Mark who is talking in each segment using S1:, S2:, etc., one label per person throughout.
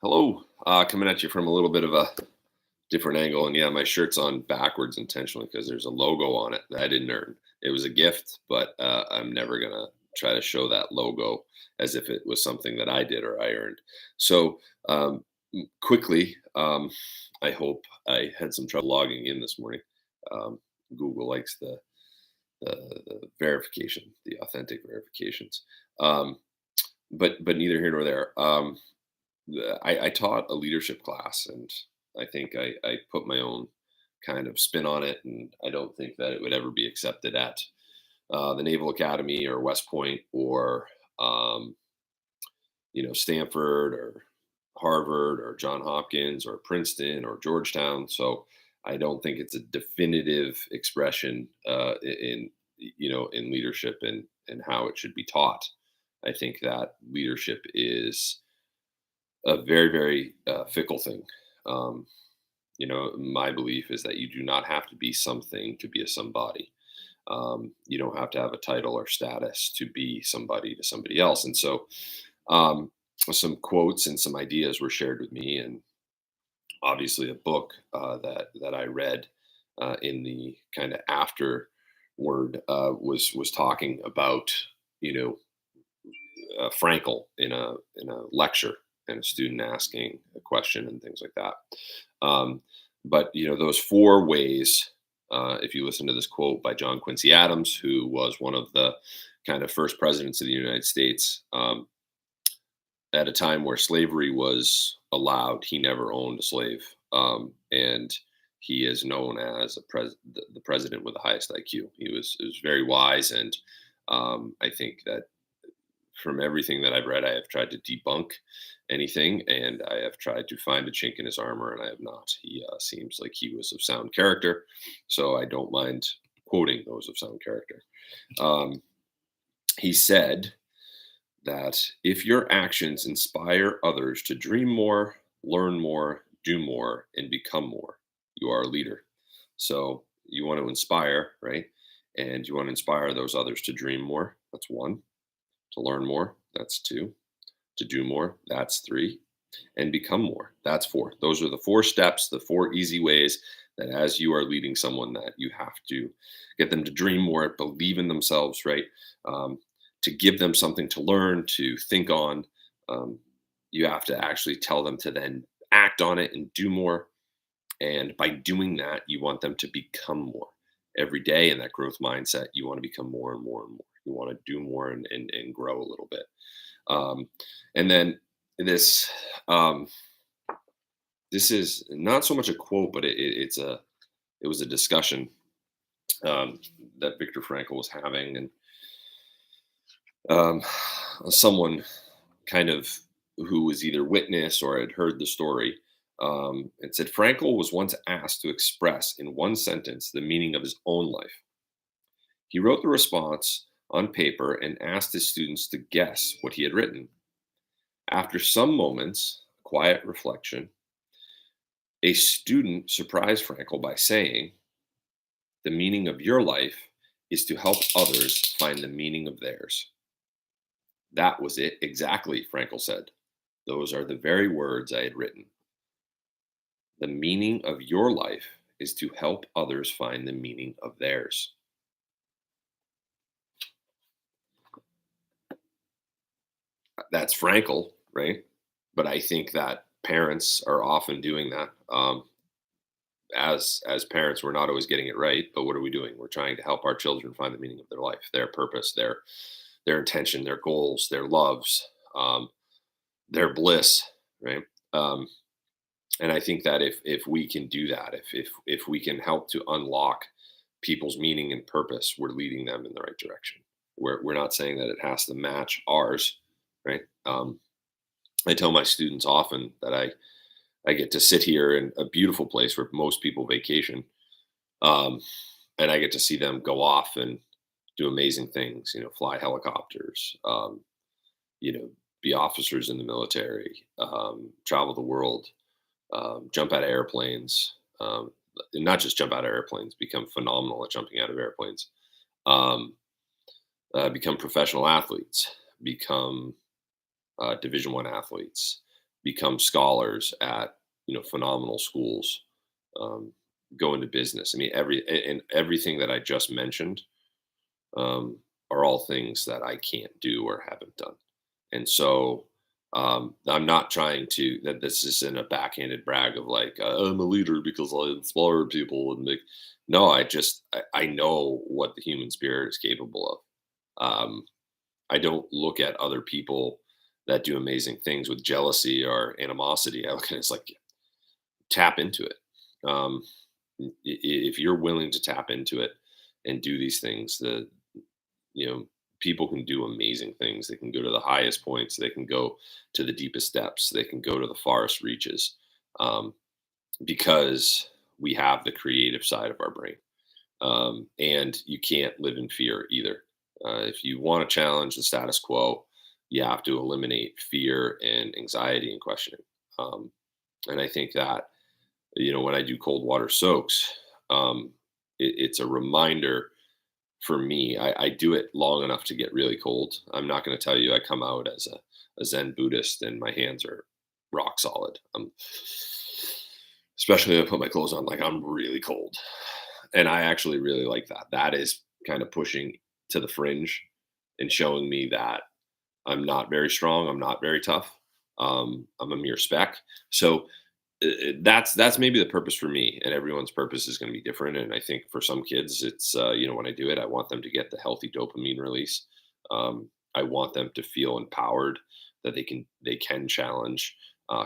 S1: Hello, coming at you from a little bit of a different angle. And yeah, my shirt's on backwards intentionally because there's a logo on it that I didn't earn. It was a gift, but I'm never going to try to show that logo as if it was something that I did or I earned. So, quickly, I hope I had some trouble logging in this morning. Um, Google likes the verification, the authentic verifications. Um, but neither here nor there. I taught a leadership class, and I think I put my own kind of spin on it, and I don't think that it would ever be accepted at the Naval Academy or West Point or um, Stanford or Harvard or John Hopkins or Princeton or Georgetown. So I don't think it's a definitive expression in leadership and how it should be taught. I think that leadership is a very, very fickle thing. Um, my belief is that you do not have to be something to be a somebody. You don't have to have a title or status to be somebody to somebody else. And so, um, some quotes and some ideas were shared with me, and obviously a book that I read in the kind of afterward was talking about you know Frankel in a lecture and a student asking a question and things like that. Um, but those four ways. If you listen to this quote by John Quincy Adams, who was one of the kind of first presidents of the United States, at a time where slavery was allowed, he never owned a slave, and he is known as the president with the highest IQ. He was very wise, and I think that from everything that I've read, I have tried to debunk anything, and I have tried to find a chink in his armor, and I have not. He seems like he was of sound character, so I don't mind quoting those of sound character. Um, he said that if your actions inspire others to dream more, learn more, do more, and become more, you are a leader. So you want to inspire, right? And you want to inspire those others to dream more. That's one. To learn more. That's two. To do more. That's three. And become more. That's four. Those are the four steps, the four easy ways that as you are leading someone that you have to get them to dream more, believe in themselves, right? Um, to give them something to learn, to think on. Um, you have to actually tell them to then act on it and do more. And by doing that, you want them to become more every day in that growth mindset. You want to become more and more and more. You want to do more and grow a little bit. Um, and then this um, this is not so much a quote, but it was a discussion um, that Viktor Frankl was having, and um, someone kind of who was either witness or had heard the story. It said Frankel was once asked to express in one sentence the meaning of his own life. He wrote the response on paper and asked his students to guess what he had written. After some moments, quiet reflection, a student surprised Frankel by saying, "The meaning of your life is to help others find the meaning of theirs." That was it exactly, Frankel said. Those are the very words I had written. The meaning of your life is to help others find the meaning of theirs. That's Frankel, right? But I think that parents are often doing that. As parents, we're not always getting it right, but what are we doing? We're trying to help our children find the meaning of their life, their purpose, their intention, their goals, their loves, um, their bliss, right? Um, and I think that if we can do that, if we can help to unlock people's meaning and purpose, we're leading them in the right direction. We're not saying that it has to match ours, right? I tell my students often that I get to sit here in a beautiful place where most people vacation, um, and I get to see them go off and do amazing things. Fly helicopters, you know, be officers in the military, travel the world, jump out of airplanes, and not just jump out of airplanes, become phenomenal at jumping out of airplanes, um, become professional athletes, become Division One athletes, become scholars at phenomenal schools, um, go into business. I mean, and everything that I just mentioned um, are all things that I can't do or haven't done. And so I'm not trying to that this isn't a backhanded brag of like I'm a leader because I inspire people and make. No, I know what the human spirit is capable of. I don't look at other people that do amazing things with jealousy or animosity. I look at it as like tap into it. Um, if you're willing to tap into it and do these things, you know people can do amazing things. They can go to the highest points. They can go to the deepest depths. They can go to the farthest reaches um, because we have the creative side of our brain. And you can't live in fear either. If you want to challenge the status quo, you have to eliminate fear and anxiety and questioning. Um, and I think that when I do cold water soaks, it's a reminder for me. I do it long enough to get really cold. I'm not going to tell you I come out as a Zen Buddhist and my hands are rock solid. Especially if I put my clothes on, like I'm really cold. And I actually really like that. That is kind of pushing to the fringe and showing me that I'm not very strong. I'm not very tough. I'm a mere speck. So that's maybe the purpose for me, and everyone's purpose is going to be different. And I think for some kids, it's when I do it, I want them to get the healthy dopamine release. I want them to feel empowered that they can challenge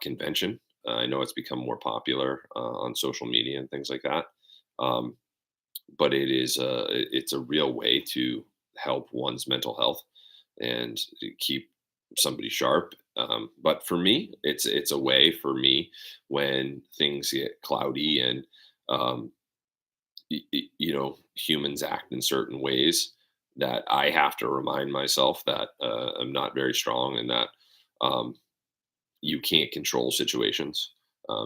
S1: convention. I know it's become more popular on social media and things like that. Um, but it's a real way to help one's mental health and to keep somebody sharp. But for me, it's a way for me when things get cloudy and um, humans act in certain ways that I have to remind myself that I'm not very strong and that um, you can't control situations.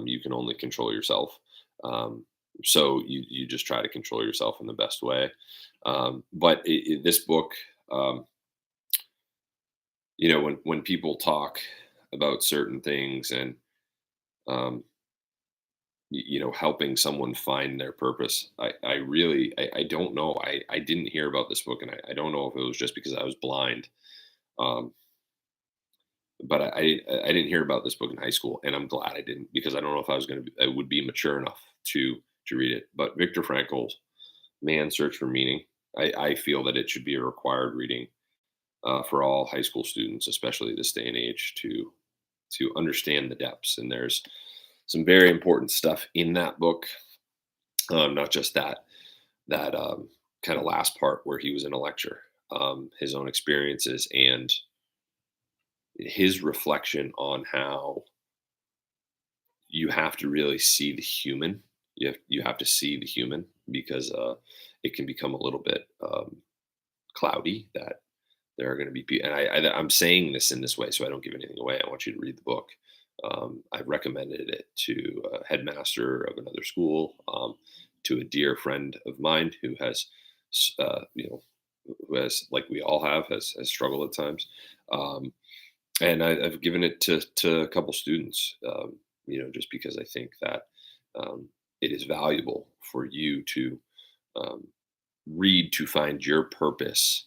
S1: You can only control yourself. Um, so you just try to control yourself in the best way. But this book, um, when people talk about certain things and um, helping someone find their purpose, I really I don't know. I didn't hear about this book, and I don't know if it was just because I was blind. Um, but I didn't hear about this book in high school, and I'm glad I didn't because I don't know if I would be mature enough to read it. But Viktor Frankl's Man's Search for Meaning, I feel that it should be a required reading for all high school students, especially this day and age, to understand the depths. And there's some very important stuff in that book, not just that kind of last part where he was in a lecture, his own experiences and his reflection on how you have to really see the human. You have to see the human because it can become a little bit cloudy that there are going to be people. And I'm saying this in this way so I don't give anything away. I want you to read the book. I've recommended it to a headmaster of another school, to a dear friend of mine who has, who has, like we all have, has struggled at times. Um, and I've given it to a couple students, just because I think that um, it is valuable for you to um, read to find your purpose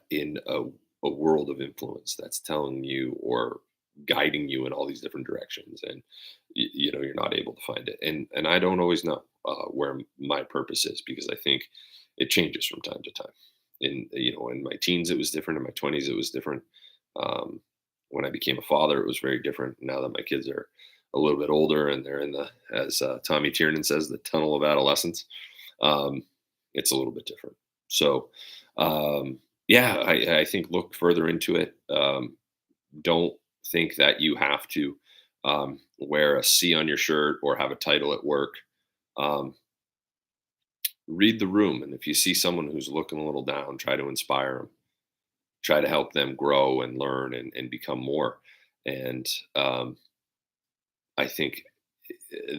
S1: in a world of influence that's telling you or guiding you in all these different directions, and you're not able to find it. And I don't always know where my purpose is because I think it changes from time to time. In my teens it was different, in my 20s it was different. um, when I became a father it was very different. Now that my kids are a little bit older and they're in the, as Tommy Tiernan says, the tunnel of adolescence, um, it's a little bit different. So yeah, I think look further into it. Don't think that you have to wear a C on your shirt or have a title at work. Um, read the room, and if you see someone who's looking a little down, try to inspire them. Try to help them grow and learn and become more. And I think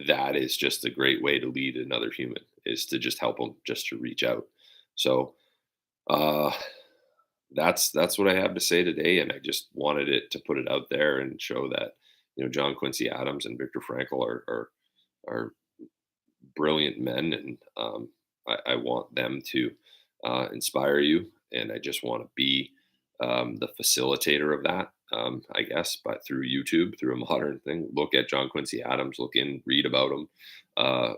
S1: that is just a great way to lead another human is to just help them, just to reach out. So uh, that's what I have to say today, and I just wanted it to put it out there and show that John Quincy Adams and Viktor Frankl are brilliant men, and I want them to inspire you, and I just want to be the facilitator of that. I guess, but through YouTube, through a modern thing, look at John Quincy Adams, look in, read about him.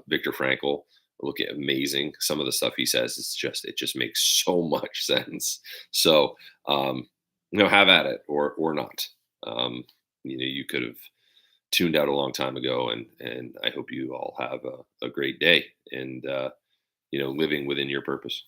S1: Viktor Frankl, look at amazing. Some of the stuff he says, it just makes so much sense. So, have at it or not. Um, you could have tuned out a long time ago, and I hope you all have a great day and living within your purpose.